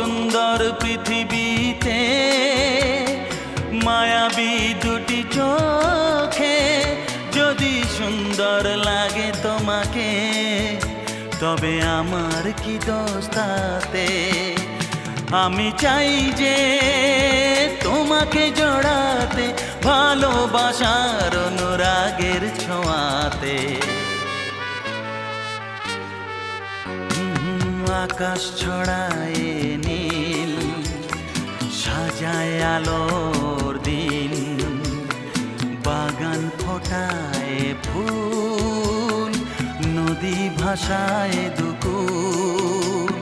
সুন্দর পৃথিবীতে মায়াবী দুটি চোখে যদি সুন্দর লাগে তোমাকে, তবে আমার কি দোষ তাতে? আমি চাই যে তোমাকে জড়াতে, ভালোবাসার অনুরাগের ছোঁয়াতে। আকাশ ছড়ায় নীল, সাজায় আলোর দিন, বাগান ফোটায় ফুল, নদী ভাসায় দুকুল।